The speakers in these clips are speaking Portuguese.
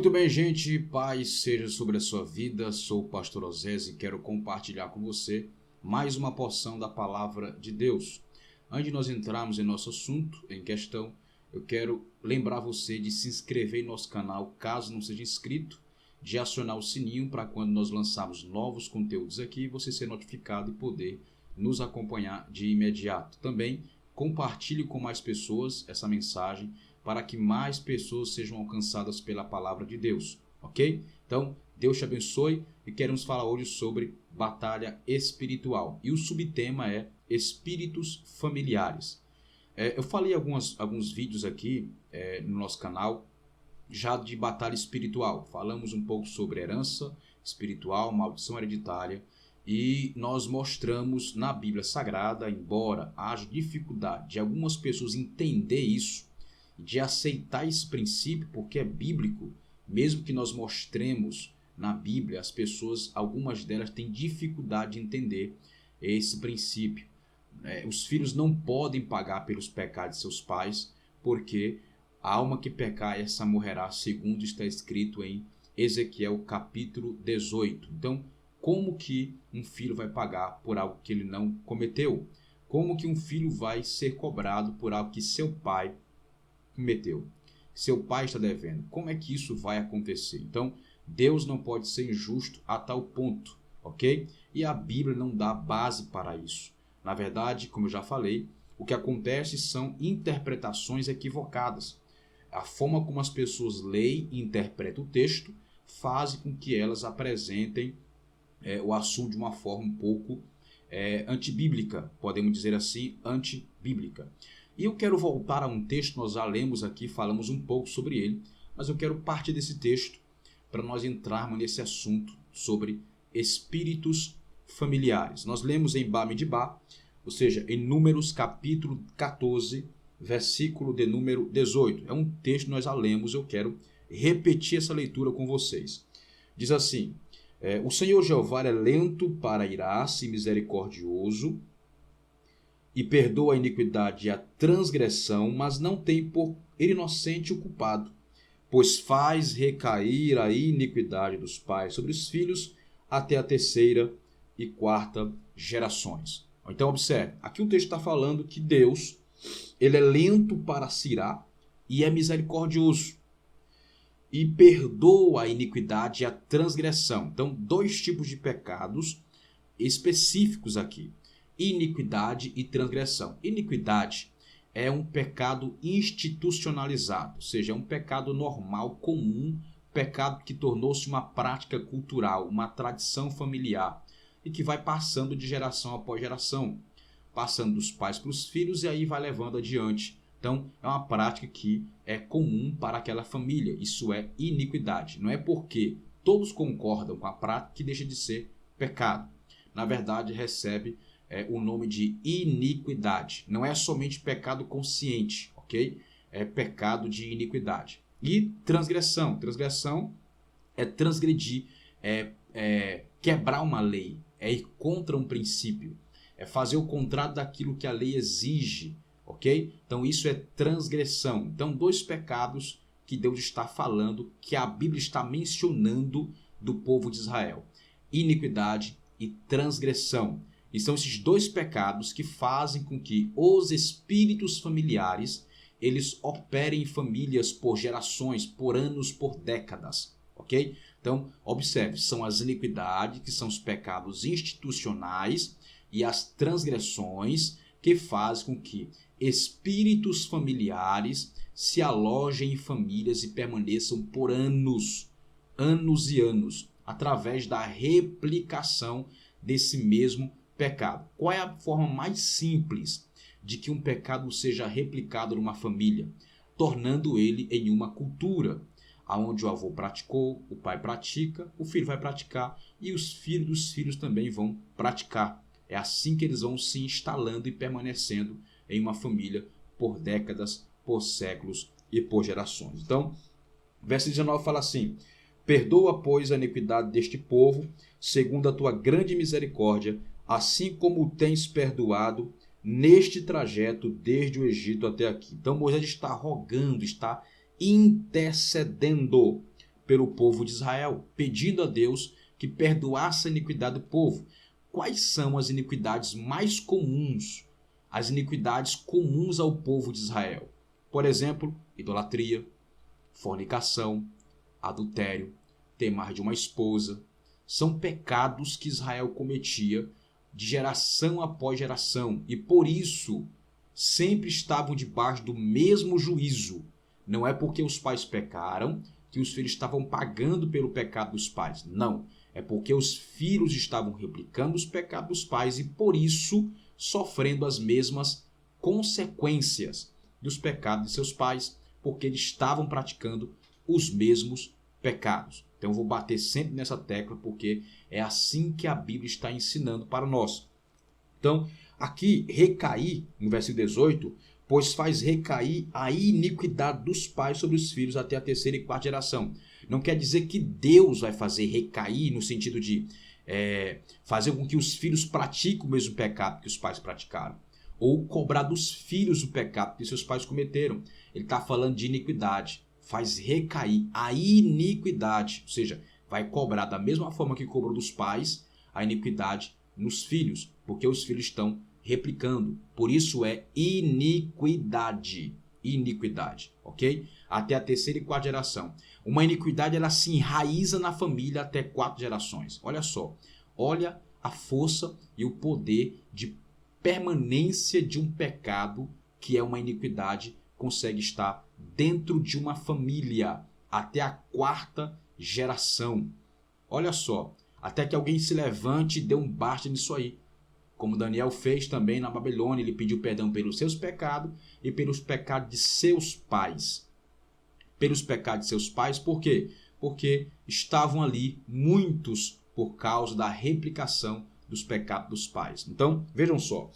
Muito bem, gente, paz seja sobre a sua vida. Sou o pastor Osés e quero compartilhar com você mais uma porção da palavra de Deus. Antes de nós entrarmos em nosso assunto em questão, eu quero lembrar você de se inscrever em nosso canal, caso não seja inscrito, de acionar o sininho para quando nós lançarmos novos conteúdos aqui, você ser notificado e poder nos acompanhar de imediato. Também compartilhe com mais pessoas essa mensagem, para que mais pessoas sejam alcançadas pela palavra de Deus, ok? Então, Deus te abençoe e queremos falar hoje sobre batalha espiritual. E o subtema é espíritos familiares. Eu falei alguns vídeos aqui no nosso canal já de batalha espiritual. Falamos um pouco sobre herança espiritual, maldição hereditária, e nós mostramos na Bíblia Sagrada, embora haja dificuldade de algumas pessoas entender isso, de aceitar esse princípio, porque é bíblico, mesmo que nós mostremos na Bíblia, as pessoas, algumas delas têm dificuldade de entender esse princípio. Os filhos não podem pagar pelos pecados de seus pais, porque a alma que pecar, essa morrerá, segundo está escrito em Ezequiel capítulo 18. Então, como que um filho vai pagar por algo que ele não cometeu? Como que um filho vai ser cobrado por algo que seu pai cometeu? Seu pai está devendo. Como é que isso vai acontecer? Então, Deus não pode ser injusto a tal ponto, ok? E a Bíblia não dá base para isso. Na verdade, como eu já falei, o que acontece são interpretações equivocadas. A forma como as pessoas leem e interpretam o texto faz com que elas apresentem o assunto de uma forma um pouco antibíblica, podemos dizer assim, antibíblica. E eu quero voltar a um texto, nós já lemos aqui, falamos um pouco sobre ele, mas eu quero partir desse texto para nós entrarmos nesse assunto sobre espíritos familiares. Nós lemos em Bamidbar, ou seja, em Números capítulo 14, versículo de número 18. É um texto que nós já lemos, eu quero repetir essa leitura com vocês. Diz assim: o Senhor Jeová é lento para irar-se e misericordioso, e perdoa a iniquidade e a transgressão, mas não tem por inocente o culpado, pois faz recair a iniquidade dos pais sobre os filhos até a terceira e quarta gerações. Então observe, aqui o texto está falando que Deus, ele é lento para se irar e é misericordioso, e perdoa a iniquidade e a transgressão. Então, dois tipos de pecados específicos aqui: iniquidade e transgressão. Iniquidade é um pecado institucionalizado, ou seja, é um pecado normal, comum, pecado que tornou-se uma prática cultural, uma tradição familiar, e que vai passando de geração após geração, passando dos pais para os filhos e aí vai levando adiante. Então, é uma prática que é comum para aquela família. Isso é iniquidade. Não é porque todos concordam com a prática que deixa de ser pecado. Na verdade, recebe o nome de iniquidade. Não é somente pecado consciente, ok? É pecado de iniquidade. E transgressão. Transgressão é transgredir, quebrar uma lei, é ir contra um princípio, é fazer o contrário daquilo que a lei exige, ok? Então isso é transgressão. Então, dois pecados que Deus está falando, que a Bíblia está mencionando do povo de Israel: iniquidade e transgressão. E são esses dois pecados que fazem com que os espíritos familiares, eles operem em famílias por gerações, por anos, por décadas, ok? Então, observe, são as iniquidades, que são os pecados institucionais, e as transgressões, que fazem com que espíritos familiares se alojem em famílias e permaneçam por anos, anos e anos, através da replicação desse mesmo pecado. Qual é a forma mais simples de que um pecado seja replicado numa família? Tornando ele em uma cultura, onde o avô praticou, o pai pratica, o filho vai praticar e os filhos dos filhos também vão praticar. É assim que eles vão se instalando e permanecendo em uma família por décadas, por séculos e por gerações. Então, verso 19 fala assim: perdoa, pois, a iniquidade deste povo, segundo a tua grande misericórdia, assim como o tens perdoado neste trajeto desde o Egito até aqui. Então Moisés está rogando, está intercedendo pelo povo de Israel, pedindo a Deus que perdoasse a iniquidade do povo. Quais são as iniquidades mais comuns, as iniquidades comuns ao povo de Israel? Por exemplo, idolatria, fornicação, adultério, ter mais de uma esposa. São pecados que Israel cometia de geração após geração e por isso sempre estavam debaixo do mesmo juízo. Não é porque os pais pecaram que os filhos estavam pagando pelo pecado dos pais. Não. É porque os filhos estavam replicando os pecados dos pais e por isso sofrendo as mesmas consequências dos pecados de seus pais, porque eles estavam praticando os mesmos pecados. Então eu vou bater sempre nessa tecla porque é assim que a Bíblia está ensinando para nós. Então, aqui, recair, no versículo 18, pois faz recair a iniquidade dos pais sobre os filhos até a terceira e quarta geração. Não quer dizer que Deus vai fazer recair no sentido de fazer com que os filhos pratiquem o mesmo pecado que os pais praticaram. Ou cobrar dos filhos o pecado que seus pais cometeram. Ele está falando de iniquidade. Faz recair a iniquidade. Ou seja, vai cobrar da mesma forma que cobrou dos pais a iniquidade nos filhos. Porque os filhos estão replicando. Por isso é iniquidade. Iniquidade, ok? Até a terceira e quarta geração. Uma iniquidade, ela se enraiza na família até 4 gerações. Olha só. Olha a força e o poder de permanência de um pecado que é uma iniquidade, consegue estar dentro de uma família até a 4ª geração. Olha só. Até que alguém se levante e dê um basta nisso aí. Como Daniel fez também na Babilônia, ele pediu perdão pelos seus pecados e pelos pecados de seus pais. Pelos pecados de seus pais, por quê? Porque estavam ali muitos por causa da replicação dos pecados dos pais. Então, vejam só.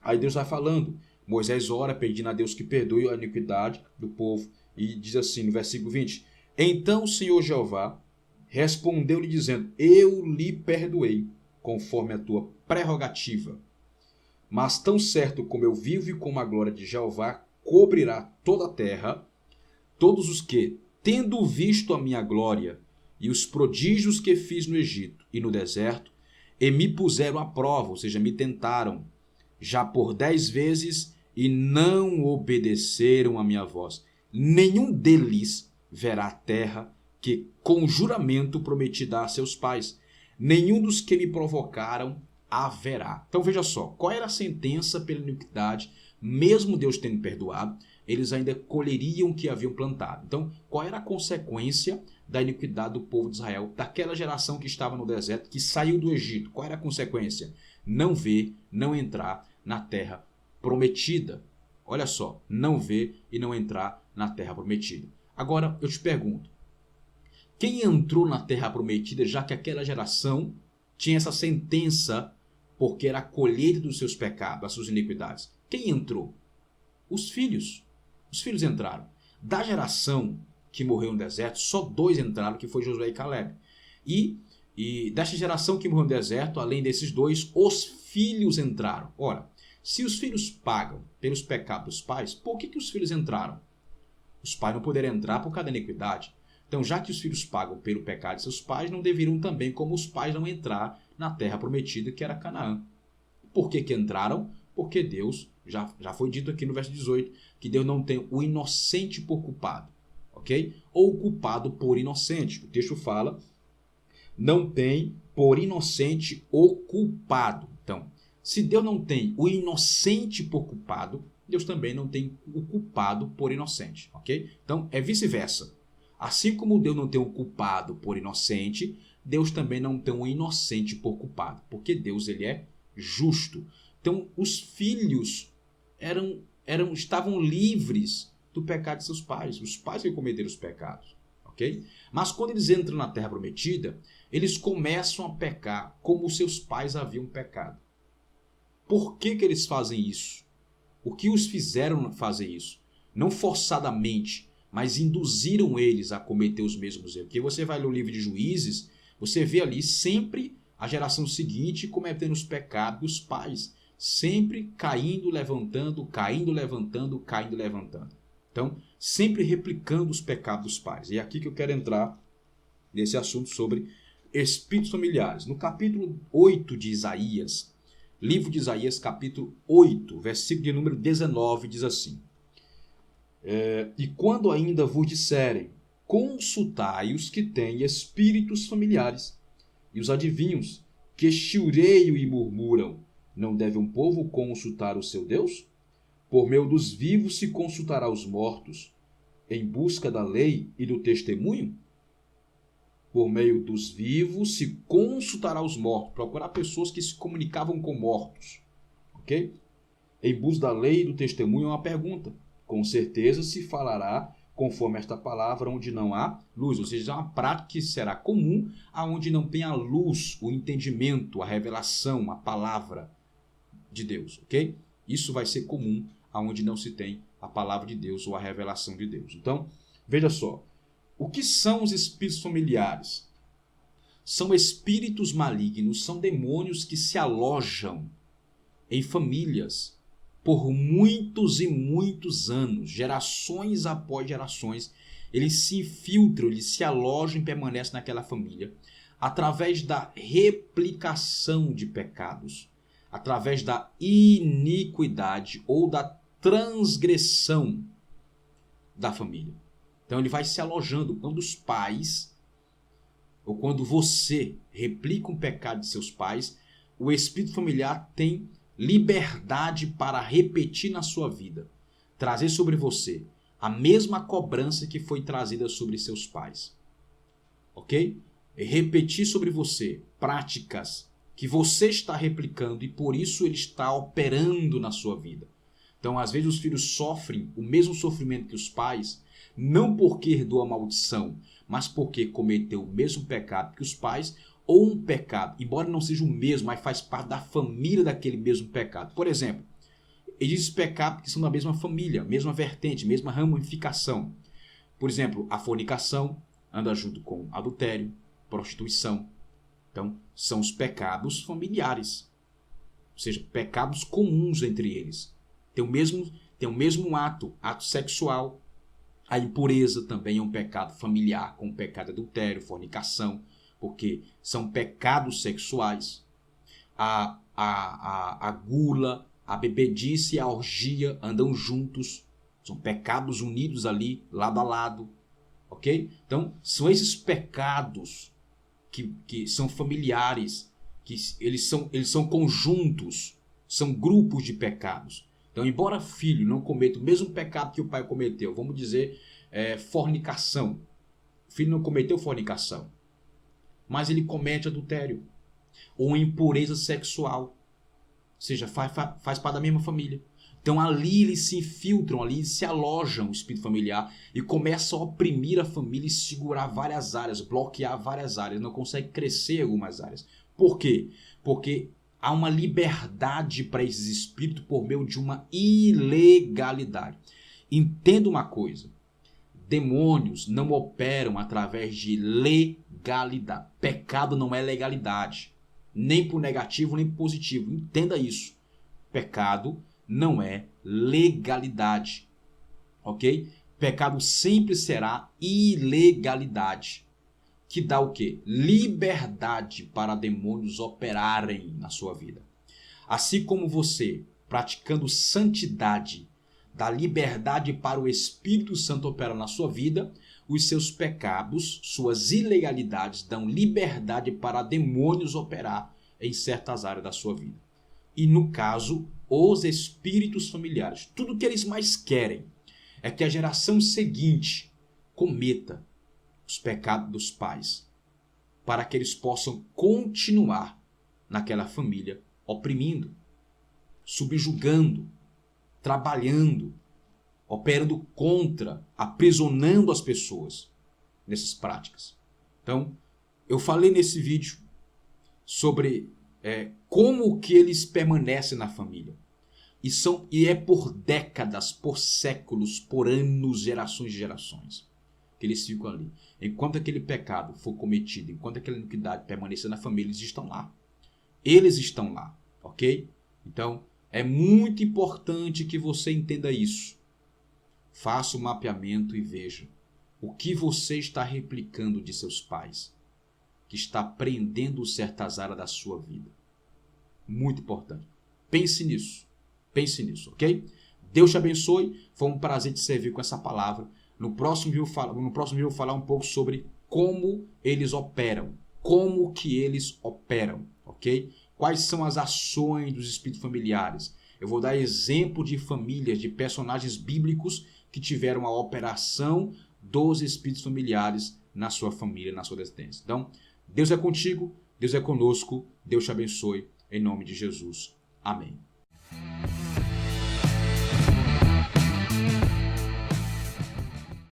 Aí Deus vai falando. Moisés ora pedindo a Deus que perdoe a iniquidade do povo. E diz assim no versículo 20. Então o Senhor Jeová respondeu-lhe dizendo, eu lhe perdoei, conforme a tua prerrogativa. Mas tão certo como eu vivo e como a glória de Jeová cobrirá toda a terra, todos os que, tendo visto a minha glória e os prodígios que fiz no Egito e no deserto, e me puseram à prova, ou seja, me tentaram, já por 10 vezes, e não obedeceram a minha voz, nenhum deles verá a terra que com juramento prometi dar a seus pais, nenhum dos que me provocaram haverá. Então veja só, qual era a sentença pela iniquidade, mesmo Deus tendo perdoado, eles ainda colheriam o que haviam plantado. Então, qual era a consequência da iniquidade do povo de Israel, daquela geração que estava no deserto, que saiu do Egito? Qual era a consequência? Não ver, não entrar na terra prometida. Olha só, não ver e não entrar na terra prometida. Agora, eu te pergunto, quem entrou na terra prometida, já que aquela geração tinha essa sentença, porque era a colheita dos seus pecados, das suas iniquidades? Quem entrou? Os filhos. Os filhos entraram. Da geração que morreu no deserto, só 2 entraram, que foi Josué e Caleb. E desta geração que morreu no deserto, além desses 2, os filhos entraram. Ora, se os filhos pagam pelos pecados dos pais, por que os filhos entraram? Os pais não poderão entrar por causa da iniquidade. Então, já que os filhos pagam pelo pecado de seus pais, não deveriam também, como os pais, não entrar na terra prometida, que era Canaã. Por que entraram? Porque Deus, já foi dito aqui no verso 18, que Deus não tem o inocente por culpado, ok? Ou o culpado por inocente. O texto fala, não tem por inocente o culpado. Então, se Deus não tem o inocente por culpado, Deus também não tem o culpado por inocente, ok? Então, é vice-versa. Assim como Deus não tem um culpado por inocente, Deus também não tem um inocente por culpado, porque Deus ele é justo. Então, os filhos estavam livres do pecado de seus pais, os pais que cometeram os pecados, ok? Mas quando eles entram na terra prometida, eles começam a pecar como os seus pais haviam pecado. Por que eles fazem isso? O que os fizeram fazer isso? Não forçadamente, mas induziram eles a cometer os mesmos erros. Porque você vai ler o livro de Juízes, você vê ali sempre a geração seguinte cometendo os pecados dos pais. Sempre caindo, levantando, caindo, levantando, caindo, levantando. Então, sempre replicando os pecados dos pais. E é aqui que eu quero entrar nesse assunto sobre espíritos familiares. No capítulo 8 de Isaías, livro de Isaías, capítulo 8, versículo de número 19, diz assim: E quando ainda vos disserem, consultai os que têm espíritos familiares, e os adivinhos, que chiureiam e murmuram, não deve um povo consultar o seu Deus? Por meio dos vivos se consultará os mortos, em busca da lei e do testemunho? Por meio dos vivos se consultará os mortos. Procurar pessoas que se comunicavam com mortos. Ok? Em busca da lei e do testemunho é uma pergunta. Com certeza se falará conforme esta palavra onde não há luz. Ou seja, é uma prática que será comum aonde não tem a luz, o entendimento, a revelação, a palavra de Deus. Ok? Isso vai ser comum aonde não se tem a palavra de Deus ou a revelação de Deus. Então, veja só. O que são os espíritos familiares? São espíritos malignos, são demônios que se alojam em famílias por muitos e muitos anos, gerações após gerações. Eles se infiltram, eles se alojam e permanecem naquela família através da replicação de pecados, através da iniquidade ou da transgressão da família. Então ele vai se alojando. Quando os pais, ou quando você replica um pecado de seus pais, o espírito familiar tem liberdade para repetir na sua vida, trazer sobre você a mesma cobrança que foi trazida sobre seus pais. Ok? Repetir sobre você práticas que você está replicando e por isso ele está operando na sua vida. Então, às vezes os filhos sofrem o mesmo sofrimento que os pais, não porque herdou a maldição, mas porque cometeu o mesmo pecado que os pais, ou um pecado, embora não seja o mesmo, mas faz parte da família daquele mesmo pecado. Por exemplo, existem pecados que são da mesma família, mesma vertente, mesma ramificação. Por exemplo, a fornicação anda junto com adultério, prostituição. Então, são os pecados familiares, ou seja, pecados comuns entre eles. Tem o mesmo ato sexual. A impureza também é um pecado familiar, como o pecado de adultério, fornicação, porque são pecados sexuais. A gula, a bebedice e a orgia andam juntos. São pecados unidos ali, lado a lado. Ok? Então, são esses pecados que são familiares, que eles são conjuntos, são grupos de pecados. Então, embora filho não cometa o mesmo pecado que o pai cometeu, vamos dizer, fornicação. O filho não cometeu fornicação, mas ele comete adultério ou impureza sexual. Ou seja, faz parte da mesma família. Então ali eles se infiltram, ali eles se alojam o espírito familiar e começam a oprimir a família e segurar várias áreas, bloquear várias áreas, não consegue crescer em algumas áreas. Por quê? Porque há uma liberdade para esses espíritos por meio de uma ilegalidade. Entenda uma coisa, demônios não operam através de legalidade. Pecado não é legalidade, nem por negativo nem por positivo. Entenda isso. Pecado não é legalidade, ok? Pecado sempre será ilegalidade, que dá o quê? Liberdade para demônios operarem na sua vida. Assim como você, praticando santidade, dá liberdade para o Espírito Santo operar na sua vida, os seus pecados, suas ilegalidades dão liberdade para demônios operar em certas áreas da sua vida. E no caso, os espíritos familiares, tudo que eles mais querem é que a geração seguinte cometa os pecados dos pais, para que eles possam continuar naquela família oprimindo, subjugando, trabalhando, operando contra, aprisionando as pessoas nessas práticas. Então, eu falei nesse vídeo sobre como que eles permanecem na família. E é por décadas, por séculos, por anos, gerações e gerações que eles ficam ali. Enquanto aquele pecado for cometido, enquanto aquela iniquidade permanecer na família, eles estão lá. Eles estão lá, ok? Então, é muito importante que você entenda isso. Faça o mapeamento e veja O que você está replicando de seus pais, que está prendendo certas áreas da sua vida? Muito importante. Pense nisso, ok? Deus te abençoe. Foi um prazer te servir com essa palavra. No próximo vídeo eu vou falar um pouco sobre como eles operam. Como que eles operam, ok? Quais são as ações dos espíritos familiares? Eu vou dar exemplo de famílias, de personagens bíblicos que tiveram a operação dos espíritos familiares na sua família, na sua descendência. Então, Deus é contigo, Deus é conosco, Deus te abençoe, em nome de Jesus. Amém.